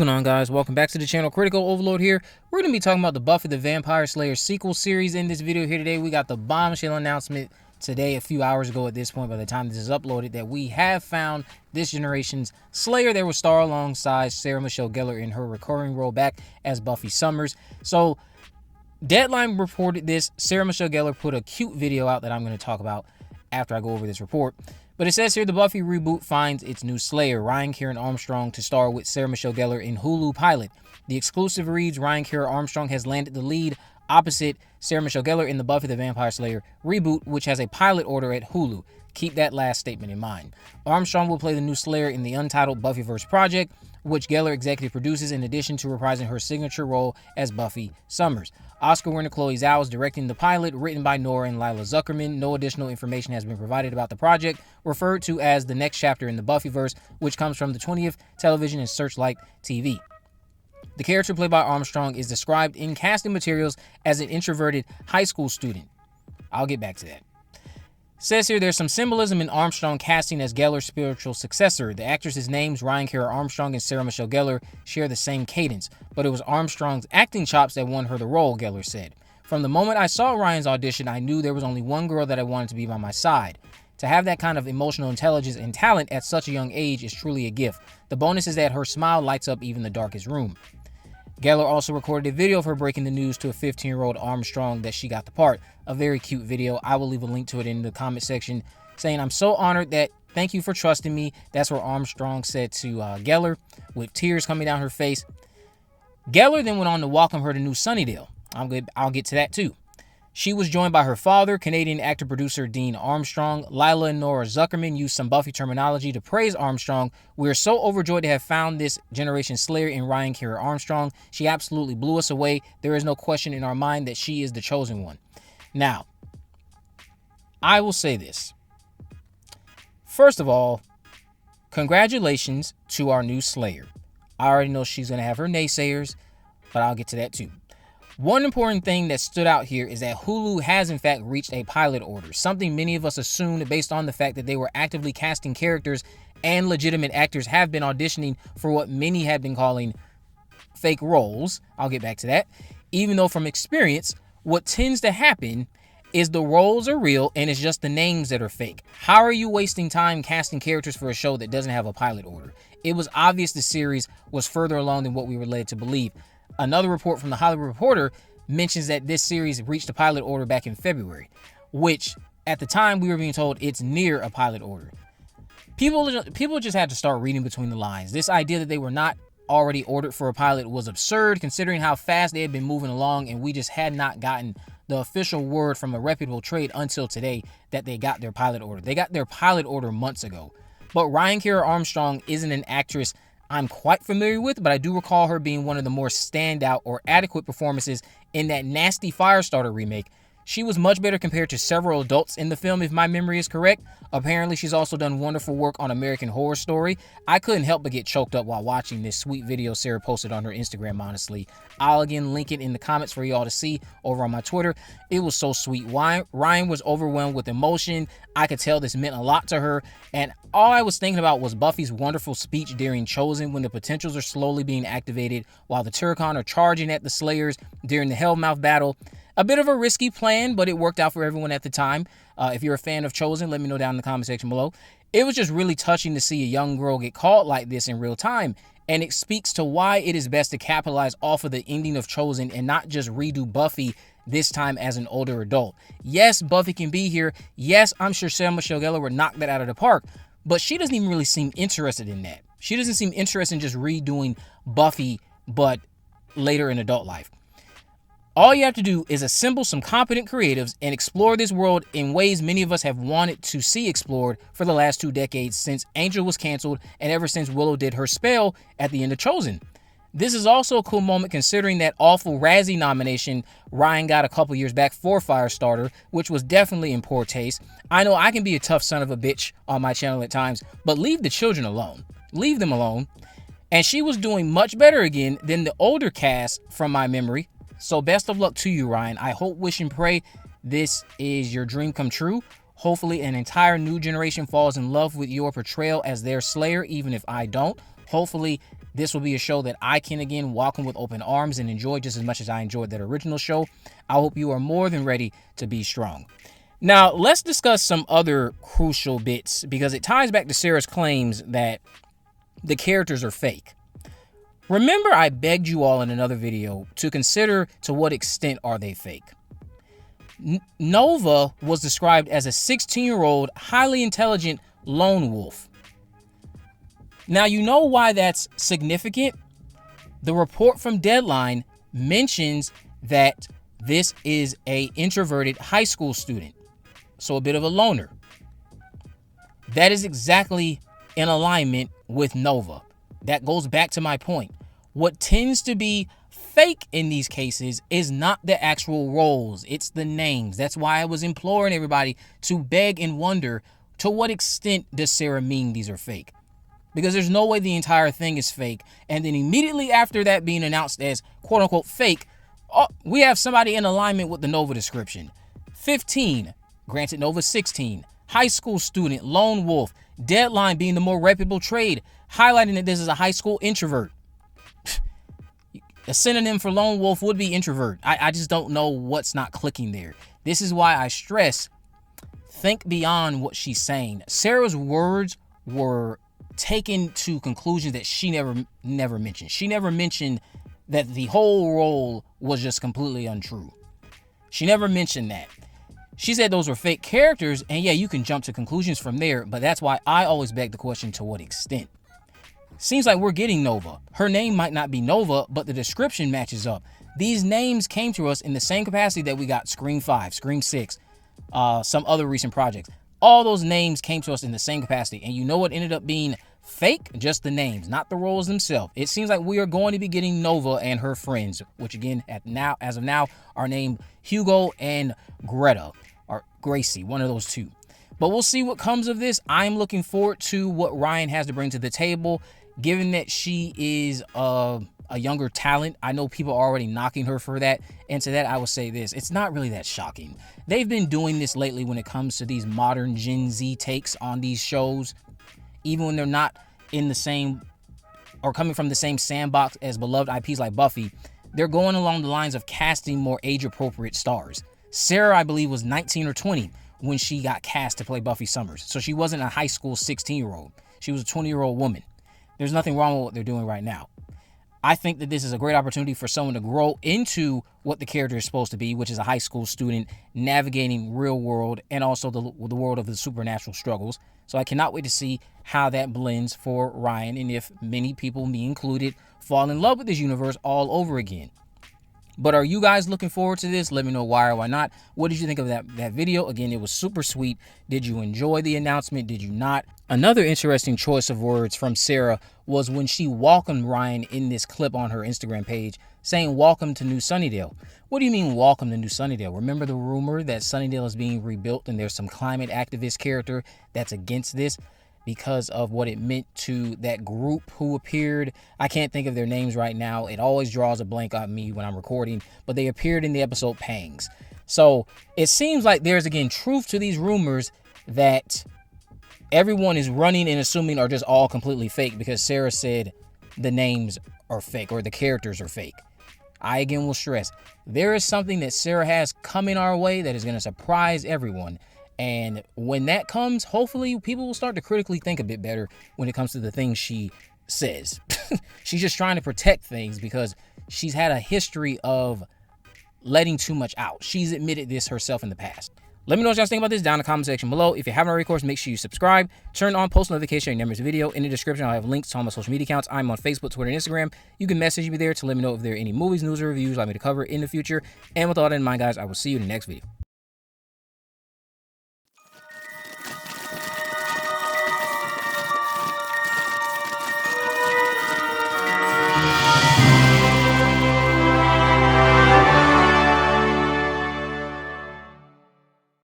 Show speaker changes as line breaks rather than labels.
going on, guys? Welcome back to the channel. Critical Overlord here. We're going to be talking about the Buffy the Vampire Slayer sequel series in this video here today. We got the bombshell announcement today, a few hours ago at this point, by the time this is uploaded, that we have found this generation's Slayer that will star alongside Sarah Michelle Gellar in her recurring role back as Buffy Summers. So, Deadline reported this. Sarah Michelle Gellar put a cute video out that I'm going to talk about after I go over this report. But it says here the Buffy reboot finds its new Slayer, Ryan Kieran Armstrong, to star with Sarah Michelle Gellar in Hulu pilot. The exclusive reads Ryan Kieran Armstrong has landed the lead opposite Sarah Michelle Gellar in the Buffy the Vampire Slayer reboot, which has a pilot order at Hulu. Keep that last statement in mind. Armstrong will play the new Slayer in the untitled Buffyverse project, which Gellar executive produces in addition to reprising her signature role as Buffy Summers. Oscar winner Chloe Zhao is directing the pilot, written by Nora and Lila Zuckerman. No additional information has been provided about the project, referred to as the next chapter in the Buffyverse, which comes from the 20th Television and Searchlight TV. The character played by Armstrong is described in casting materials as an introverted high school student. I'll get back to that. Says here there's some symbolism in Armstrong casting as Gellar's spiritual successor. The actresses' names, Ryan Kieran Armstrong and Sarah Michelle Gellar, share the same cadence, but it was Armstrong's acting chops that won her the role, Gellar said. From the moment I saw Ryan's audition, I knew there was only one girl that I wanted to be by my side. To have that kind of emotional intelligence and talent at such a young age is truly a gift. The bonus is that her smile lights up even the darkest room. Gellar also recorded a video of her breaking the news to a 15-year-old Armstrong that she got the part. A very cute video. I will leave a link to it in the comment section, saying, "I'm so honored that, thank you for trusting me." That's what Armstrong said to Gellar, with tears coming down her face. Gellar then went on to welcome her to new Sunnydale. I'll get to that too. She was joined by her father, Canadian actor-producer Dean Armstrong. Lila and Nora Zuckerman used some Buffy terminology to praise Armstrong. We are so overjoyed to have found this generation Slayer in Ryan Kieran Armstrong. She absolutely blew us away. There is no question in our mind that she is the chosen one. Now, I will say this. First of all, congratulations to our new Slayer. I already know she's going to have her naysayers, but I'll get to that too. One important thing that stood out here is that Hulu has in fact reached a pilot order, something many of us assumed based on the fact that they were actively casting characters and legitimate actors have been auditioning for what many have been calling fake roles. I'll get back to that. Even though from experience, what tends to happen is the roles are real and it's just the names that are fake. How are you wasting time casting characters for a show that doesn't have a pilot order? It was obvious the series was further along than what we were led to believe. Another report from the Hollywood Reporter mentions that this series reached a pilot order back in February, which at the time we were being told it's near a pilot order. People just had to start reading between the lines. This idea that they were not already ordered for a pilot was absurd, considering how fast they had been moving along, and we just had not gotten the official word from a reputable trade until today that they got their pilot order. They got their pilot order months ago. But Ryan Kieran Armstrong isn't an actress I'm quite familiar with, but I do recall her being one of the more standout or adequate performances in that nasty Firestarter remake. She was much better compared to several adults in the film, if my memory is correct. Apparently, she's also done wonderful work on American Horror Story. I couldn't help but get choked up while watching this sweet video Sarah posted on her Instagram, honestly. I'll again link it in the comments for y'all to see over on my Twitter. It was so sweet. Ryan was overwhelmed with emotion. I could tell this meant a lot to her. And all I was thinking about was Buffy's wonderful speech during Chosen, when the potentials are slowly being activated while the Turkon are charging at the Slayers during the Hellmouth battle. A bit of a risky plan, but it worked out for everyone at the time. If you're a fan of Chosen, let me know down in the comment section below. It was just really touching to see a young girl get caught like this in real time. And it speaks to why it is best to capitalize off of the ending of Chosen and not just redo Buffy this time as an older adult. Yes, Buffy can be here. Yes, I'm sure Sarah Michelle Gellar would knock that out of the park. But she doesn't even really seem interested in that. She doesn't seem interested in just redoing Buffy, but later in adult life. All you have to do is assemble some competent creatives and explore this world in ways many of us have wanted to see explored for the last 2 decades since Angel was canceled and ever since Willow did her spell at the end of Chosen. This is also a cool moment considering that awful Razzie nomination Ryan got a couple years back for Firestarter, which was definitely in poor taste. I know I can be a tough son of a bitch on my channel at times, but leave the children alone. Leave them alone. And she was doing much better again than the older cast from my memory. So best of luck to you, Ryan. I hope, wish, and pray this is your dream come true. Hopefully an entire new generation falls in love with your portrayal as their Slayer, even if I don't. Hopefully this will be a show that I can again welcome with open arms and enjoy just as much as I enjoyed that original show. I hope you are more than ready to be strong. Now, let's discuss some other crucial bits because it ties back to Sarah's claims that the characters are fake. Remember, I begged you all in another video to consider to what extent are they fake. Nova was described as a 16-year-old, highly intelligent lone wolf. Now, you know why that's significant? The report from Deadline mentions that this is an introverted high school student, so a bit of a loner. That is exactly in alignment with Nova. That goes back to my point. What tends to be fake in these cases is not the actual roles, it's the names. That's why I was imploring everybody to beg and wonder, to what extent does Sarah mean these are fake? Because there's no way the entire thing is fake. And then immediately after that being announced as quote unquote fake, we have somebody in alignment with the Nova description. 15, granted Nova's 16, high school student, lone wolf, Deadline being the more reputable trade, highlighting that this is a high school introvert. A synonym for lone wolf would be introvert. I just don't know what's not clicking there. This is why I stress, think beyond what she's saying. Sarah's words were taken to conclusions that she never mentioned. She never mentioned that the whole role was just completely untrue. She never mentioned that. She said those were fake characters, and yeah, you can jump to conclusions from there, but that's why I always beg the question, to what extent? Seems like we're getting Nova. Her name might not be Nova, but the description matches up. These names came to us in the same capacity that we got Scream 5, Scream 6, some other recent projects. All those names came to us in the same capacity. And you know what ended up being fake? Just the names, not the roles themselves. It seems like we are going to be getting Nova and her friends, which again, as of now, are named Hugo and Greta, or Gracie, one of those two. But we'll see what comes of this. I'm looking forward to what Ryan has to bring to the table. Given that she is a younger talent, I know people are already knocking her for that. And to that, I will say this. It's not really that shocking. They've been doing this lately when it comes to these modern Gen Z takes on these shows. Even when they're not in the same or coming from the same sandbox as beloved IPs like Buffy, they're going along the lines of casting more age-appropriate stars. Sarah, I believe, was 19 or 20 when she got cast to play Buffy Summers. So she wasn't a high school 16-year-old. She was a 20-year-old woman. There's nothing wrong with what they're doing right now. I think that this is a great opportunity for someone to grow into what the character is supposed to be, which is a high school student navigating real world and also the world of the supernatural struggles. So I cannot wait to see how that blends for Ryan, and if many people, me included, fall in love with this universe all over again. But are you guys looking forward to this? Let me know why or why not. What did you think of that video? Again, it was super sweet. Did you enjoy the announcement? Did you not? Another interesting choice of words from Sarah was when she welcomed Ryan in this clip on her Instagram page, saying, "Welcome to New Sunnydale." What do you mean, welcome to New Sunnydale? Remember the rumor that Sunnydale is being rebuilt and there's some climate activist character that's against this because of what it meant to that group who appeared. I can't think of their names right now. It always draws a blank on me when I'm recording, but they appeared in the episode Pangs. So it seems like there's, again, truth to these rumors that everyone is running and assuming are just all completely fake because Sarah said the names are fake or the characters are fake. I, again, will stress, there is something that Sarah has coming our way that is going to surprise everyone. And when that comes, hopefully people will start to critically think a bit better when it comes to the things she says. She's just trying to protect things because she's had a history of letting too much out. She's admitted this herself in the past. Let me know what y'all think about this down in the comment section below. If you haven't already, of course, make sure you subscribe, turn on post notifications when you never miss a video. In the description, I'll have links to all my social media accounts. I'm on Facebook, Twitter, and Instagram. You can message me there to let me know if there are any movies, news, or reviews you'd like me to cover in the future. And with all that in mind, guys, I will see you in the next video.